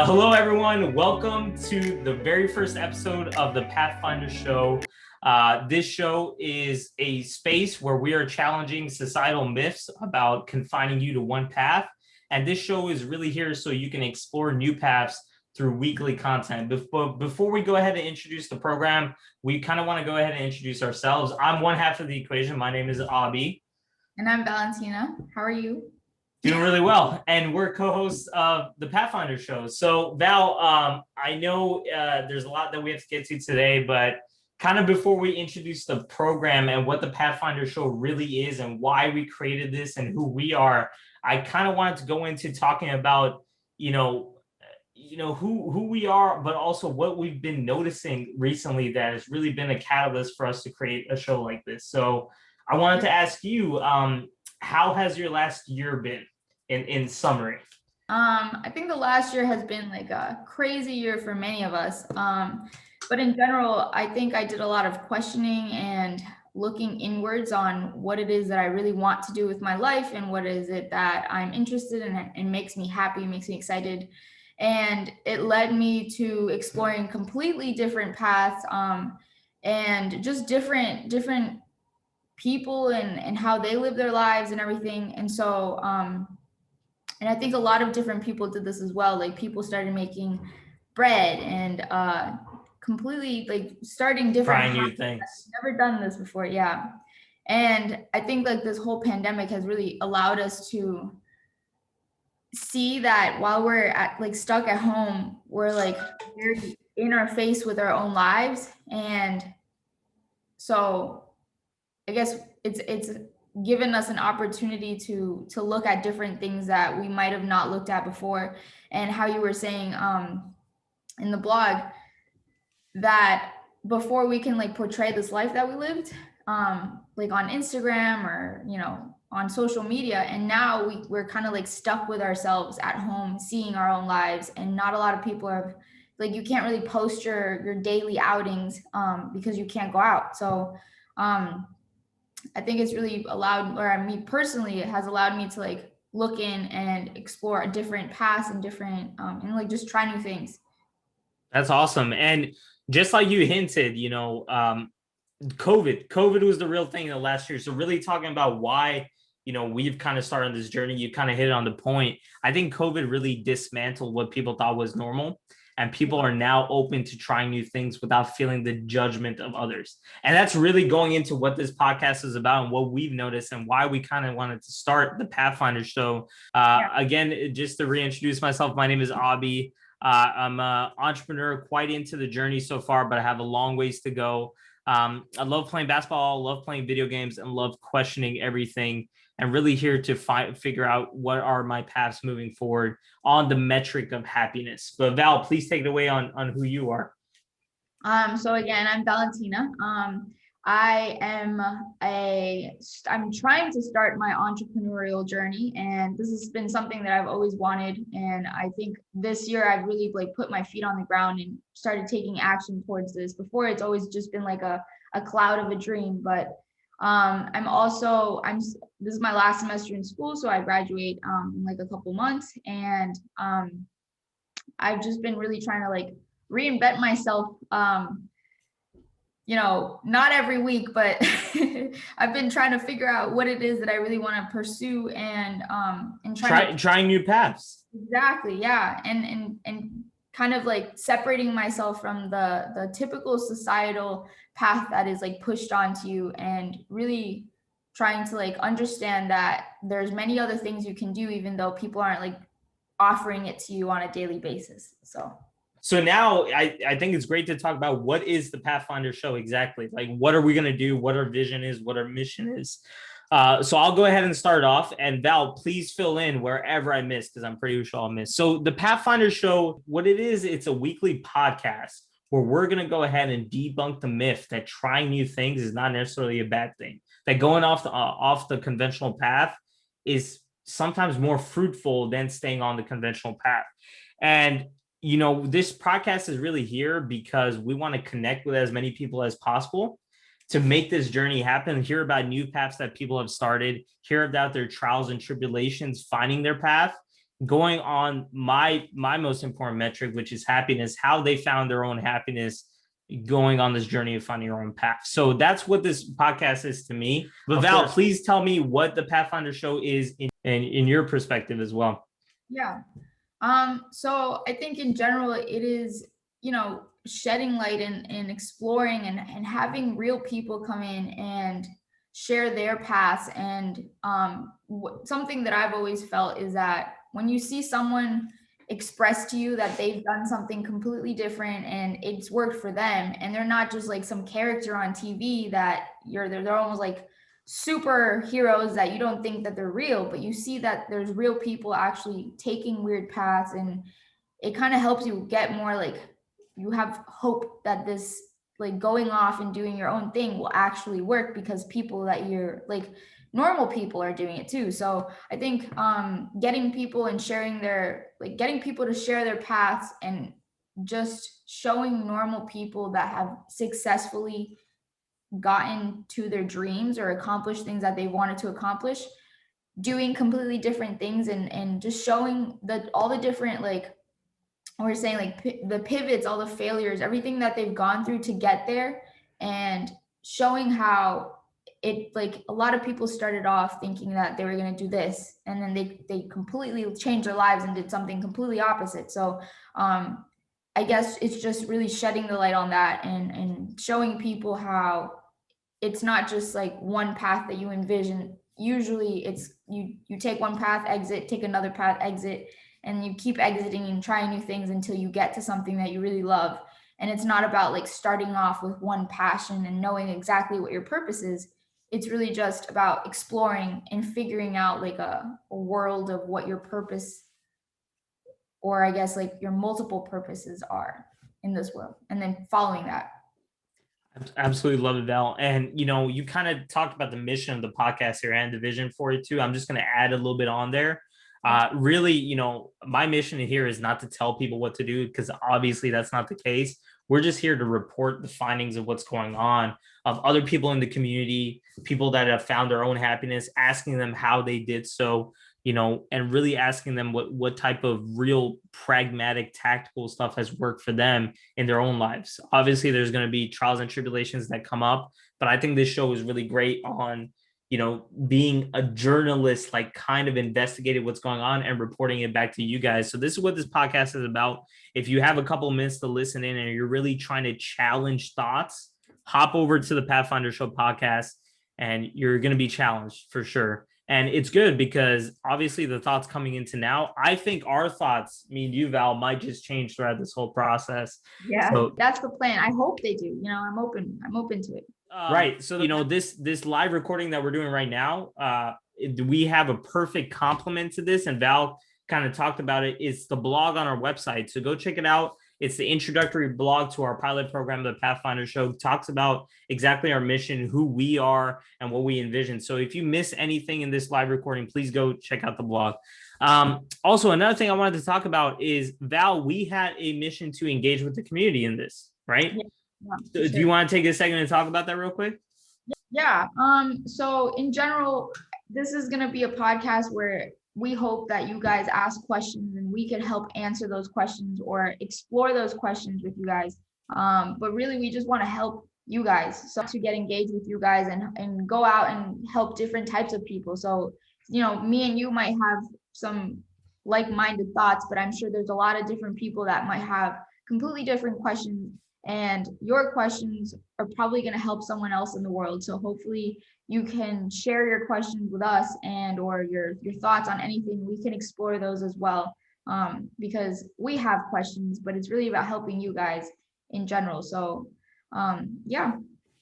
Hello, everyone. Welcome to the very first episode of the Pathfinder Show. This show is a space where we are challenging societal myths about confining you to one path. And this show is really here so you can explore new paths through weekly content. Before we go ahead and introduce the program, we kind of want to go ahead and introduce ourselves. I'm one half of the equation. My name is Abby. And I'm Valentina. How are you? Doing really well. And we're co-hosts of the Pathfinder Show. So Val, I know there's a lot that we have to get to today, but kind of before we introduce the program and what the Pathfinder Show really is and why we created this and who we are, I kind of wanted to go into talking about, who we are, but also what we've been noticing recently that has really been a catalyst for us to create a show like this. So I wanted to ask you, how has your last year been in summary? I think the last year has been like a crazy year for many of us. But in general, I think I did a lot of questioning and looking inwards on what it is that I really want to do with my life and what is it that I'm interested in and makes me happy, makes me excited. And it led me to exploring completely different paths and just different people and how they live their lives and everything. And so and I think a lot of different people did this as well. Like people started making bread and completely like starting different Trying new things. I've never done this before. Yeah. And I think like this whole pandemic has really allowed us to see that while we're stuck at home, we're like very in our face with our own lives. And so I guess it's given us an opportunity to look at different things that we might have not looked at before. And how you were saying in the blog that before we can like portray this life that we lived like on Instagram or on social media, and now we're kind of like stuck with ourselves at home seeing our own lives, and not a lot of people are like, you can't really post your daily outings because you can't go out. So I think it's really allowed, or me personally, it has allowed me to like look in and explore a different paths and different and like just try new things. That's awesome. And just like you hinted, COVID was the real thing in the last year. So really talking about why, we've kind of started this journey, you kind of hit it on the point. I think COVID really dismantled what people thought was normal. And people are now open to trying new things without feeling the judgment of others. And that's really going into what this podcast is about and what we've noticed and why we kind of wanted to start the Pathfinder Show. Again, just to reintroduce myself, my name is Abby. I'm an entrepreneur, quite into the journey so far, but I have a long ways to go. I love playing basketball, love playing video games, and love questioning everything. And really here to figure out what are my paths moving forward on the metric of happiness. But Val, please take it away on who you are. So again, I'm Valentina. I'm trying to start my entrepreneurial journey, and this has been something that I've always wanted. And I think this year I've really like put my feet on the ground and started taking action towards this. Before, it's always just been like a cloud of a dream, but this is my last semester in school, so I graduate in like a couple months, and I've just been really trying to like reinvent myself, not every week, but I've been trying to figure out what it is that I really want to pursue and trying new paths. Exactly. Yeah. And kind of like separating myself from the typical societal path that is like pushed onto you, and really trying to like understand that there's many other things you can do, even though people aren't like offering it to you on a daily basis. So now I think it's great to talk about what is the Pathfinder Show exactly? Like, what are we going to do? What our vision is, what our mission is. So I'll go ahead and start off, and Val, please fill in wherever I miss, because I'm pretty sure I'll miss. So the Pathfinder Show, what it is, it's a weekly podcast where we're going to go ahead and debunk the myth that trying new things is not necessarily a bad thing, that going off the conventional path is sometimes more fruitful than staying on the conventional path. And this podcast is really here because we want to connect with as many people as possible to make this journey happen, hear about new paths that people have started, hear about their trials and tribulations, finding their path, going on my most important metric, which is happiness, how they found their own happiness going on this journey of finding your own path. So that's what this podcast is to me. But Val, please tell me what the Pathfinder show is in your perspective as well. Yeah. So I think in general, it is, shedding light and exploring and having real people come in and share their paths. And something that I've always felt is that when you see someone express to you that they've done something completely different and it's worked for them, and they're not just like some character on TV that they're almost like superheroes that you don't think that they're real, but you see that there's real people actually taking weird paths, and it kind of helps you get more like, you have hope that this, like, going off and doing your own thing will actually work because people that you're like, normal people are doing it too. So I think getting people and sharing getting people to share their paths and just showing normal people that have successfully gotten to their dreams or accomplished things that they wanted to accomplish, doing completely different things, and just showing all the different, like we're saying, like the pivots, all the failures, everything that they've gone through to get there, and showing how it, like, a lot of people started off thinking that they were going to do this, and then they completely changed their lives and did something completely opposite. So I guess it's just really shedding the light on that, and showing people how it's not just like one path that you envision. Usually it's you take one path, exit, take another path, exit, and you keep exiting and trying new things until you get to something that you really love. And it's not about like starting off with one passion and knowing exactly what your purpose is. It's really just about exploring and figuring out like a world of what your purpose, or I guess like your multiple purposes are in this world, and then following that. Absolutely love it, Val. And you kind of talked about the mission of the podcast here and the vision for it too. I'm just going to add a little bit on there. Really, my mission here is not to tell people what to do, because obviously that's not the case. We're just here to report the findings of what's going on, of other people in the community, people that have found their own happiness, asking them how they did so, and really asking them what type of real pragmatic, tactical stuff has worked for them in their own lives. Obviously, there's going to be trials and tribulations that come up, but I think this show is really great on, being a journalist, like kind of investigating what's going on and reporting it back to you guys. So this is what this podcast is about. If you have a couple of minutes to listen in and you're really trying to challenge thoughts, hop over to the Pathfinder Show podcast and you're going to be challenged for sure. And it's good because obviously the thoughts coming into now, I think our thoughts, me and you, Val, might just change throughout this whole process. Yeah, so that's the plan. I hope they do. I'm open to it. Right. So, this live recording that we're doing right now, we have a perfect complement to this. And Val kind of talked about it. It's the blog on our website. So go check it out. It's the introductory blog to our pilot program, the Pathfinder Show. Talks about exactly our mission, who we are, and what we envision. So if you miss anything in this live recording, please go check out the blog. Also, another thing I wanted to talk about is, Val, we had a mission to engage with the community in this, right? Yeah. So sure. Do you want to take a second and talk about that real quick? Yeah. So in general, this is going to be a podcast where we hope that you guys ask questions and we can help answer those questions or explore those questions with you guys. But really, we just want to help you guys, so to get engaged with you guys and go out and help different types of people. So, me and you might have some like-minded thoughts, but I'm sure there's a lot of different people that might have completely different questions. And your questions are probably going to help someone else in the world. So hopefully you can share your questions with us, and or your thoughts on anything. We can explore those as well, because we have questions, but it's really about helping you guys in general. So yeah.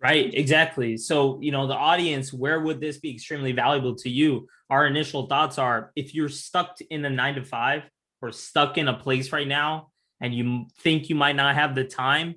Right, exactly. So, the audience, where would this be extremely valuable to you? Our initial thoughts are, if you're stuck in a 9-to-5 or stuck in a place right now and you think you might not have the time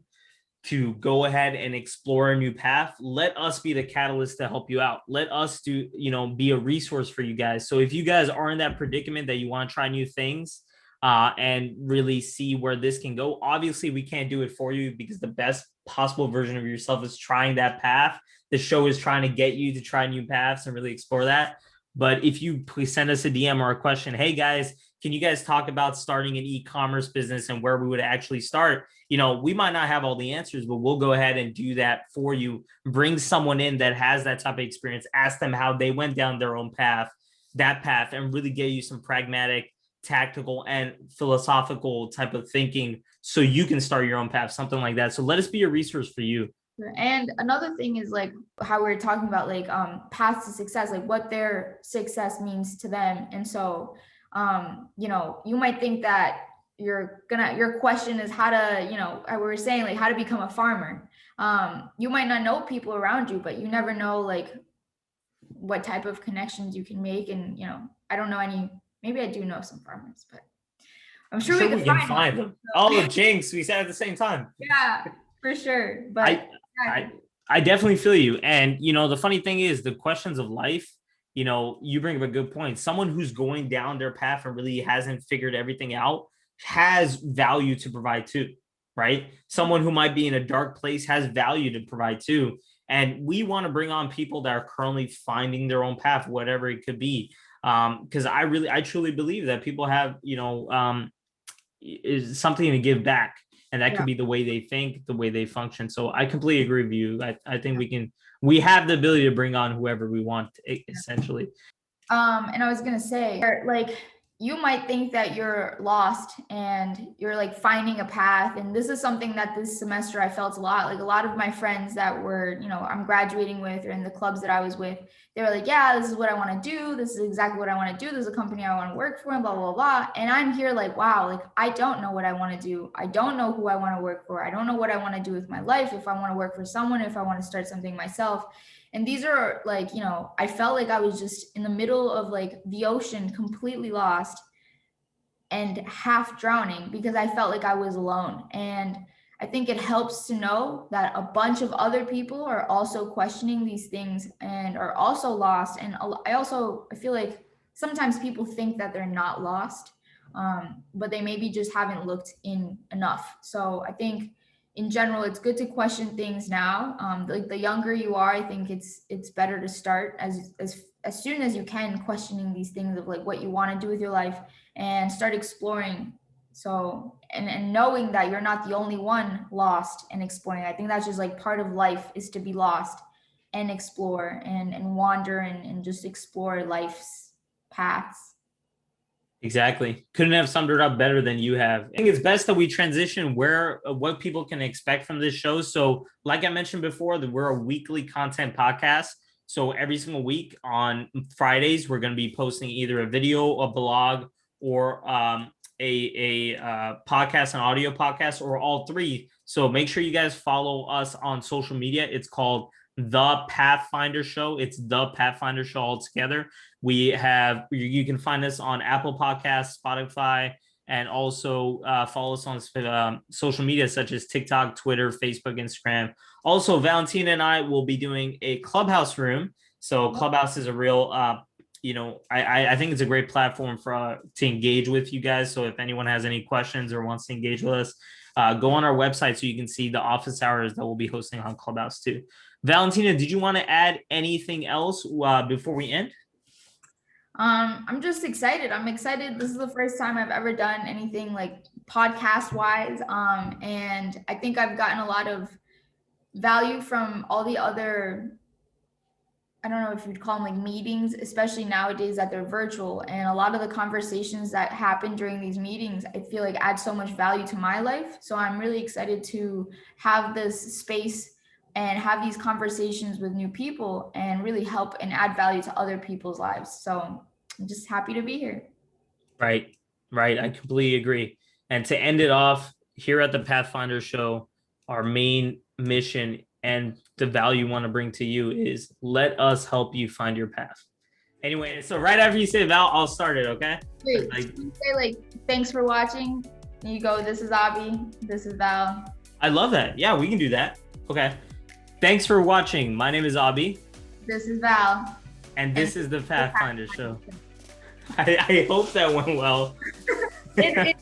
to go ahead and explore a new path, let us be the catalyst to help you out. Let us be a resource for you guys. So if you guys are in that predicament that you want to try new things and really see where this can go, obviously we can't do it for you, because the best possible version of yourself is trying that path. The show is trying to get you to try new paths and really explore that. But if you please send us a DM or a question, hey guys, can you guys talk about starting an e-commerce business and where we would actually start? We might not have all the answers, but we'll go ahead and do that for you. Bring someone in that has that type of experience, ask them how they went down their own path, and really get you some pragmatic, tactical, and philosophical type of thinking so you can start your own path, something like that. So let us be a resource for you. And another thing is like how we're talking about like paths to success, like what their success means to them. And so you might think that your question is how to, we were saying like how to become a farmer. You might not know people around you, but you never know like what type of connections you can make. And I don't know any, maybe I do know some farmers, but I'm sure we can find them. Oh, jinx, we said at the same time. Yeah, for sure. But I definitely feel you. And the funny thing is the questions of life, you bring up a good point. Someone who's going down their path and really hasn't figured everything out has value to provide too, right? Someone who might be in a dark place has value to provide too. And we want to bring on people that are currently finding their own path, whatever it could be. Because I truly believe that people have, is something to give back. And that could be the way they think, the way they function. So I completely agree with you. I think we have the ability to bring on whoever we want, essentially. And I was going to say, like, you might think that you're lost and you're like finding a path. And this is something that this semester I felt a lot. Like a lot of my friends that were, I'm graduating with or in the clubs that I was with, they were like, yeah, this is what I want to do. This is exactly what I want to do. This is a company I want to work for and blah, blah, blah. And I'm here like, wow, like I don't know what I want to do. I don't know who I want to work for. I don't know what I want to do with my life. If I want to work for someone, if I want to start something myself. And these are like, I felt like I was just in the middle of like the ocean, completely lost and half drowning because I felt like I was alone. And I think it helps to know that a bunch of other people are also questioning these things and are also lost. And I feel like sometimes people think that they're not lost, but they maybe just haven't looked in enough. So I think in general, it's good to question things now. Like the younger you are, I think it's better to start as soon as you can questioning these things of like what you want to do with your life and start exploring. So, and knowing that you're not the only one lost and exploring. I think that's just like part of life is to be lost and explore and wander and just explore life's paths. Exactly. Couldn't have summed it up better than you have. I think it's best that we transition what people can expect from this show. So like I mentioned before, that we're a weekly content podcast. So every single week on Fridays, we're going to be posting either a video, a blog, or a podcast, an audio podcast, or all three. So make sure you guys follow us on social media. It's called The Pathfinder Show. It's The Pathfinder Show altogether. You can find us on Apple Podcasts, Spotify, and also follow us on social media such as TikTok, Twitter, Facebook, Instagram. Also, Valentina and I will be doing a Clubhouse room. So Clubhouse is a real, I think it's a great platform to engage with you guys. So if anyone has any questions or wants to engage with us, go on our website so you can see the office hours that we'll be hosting on Clubhouse too. Valentina, did you want to add anything else before we end? I'm just excited. I'm excited. This is the first time I've ever done anything like podcast wise. And I think I've gotten a lot of value from all the other, I don't know if you'd call them like meetings, especially nowadays that they're virtual. And a lot of the conversations that happen during these meetings, I feel like add so much value to my life. So I'm really excited to have this space and have these conversations with new people and really help and add value to other people's lives. So I'm just happy to be here. Right. I completely agree. And to end it off here at the Pathfinder Show, our main mission and the value we want to bring to you is let us help you find your path. Anyway, so right after you say Val, I'll start it, okay? Wait, say thanks for watching. And you go, this is Abby, this is Val. I love that. Yeah, we can do that. Okay. Thanks for watching. My name is Abby. This is Val. And this is the Pathfinder Show. I hope that went well. It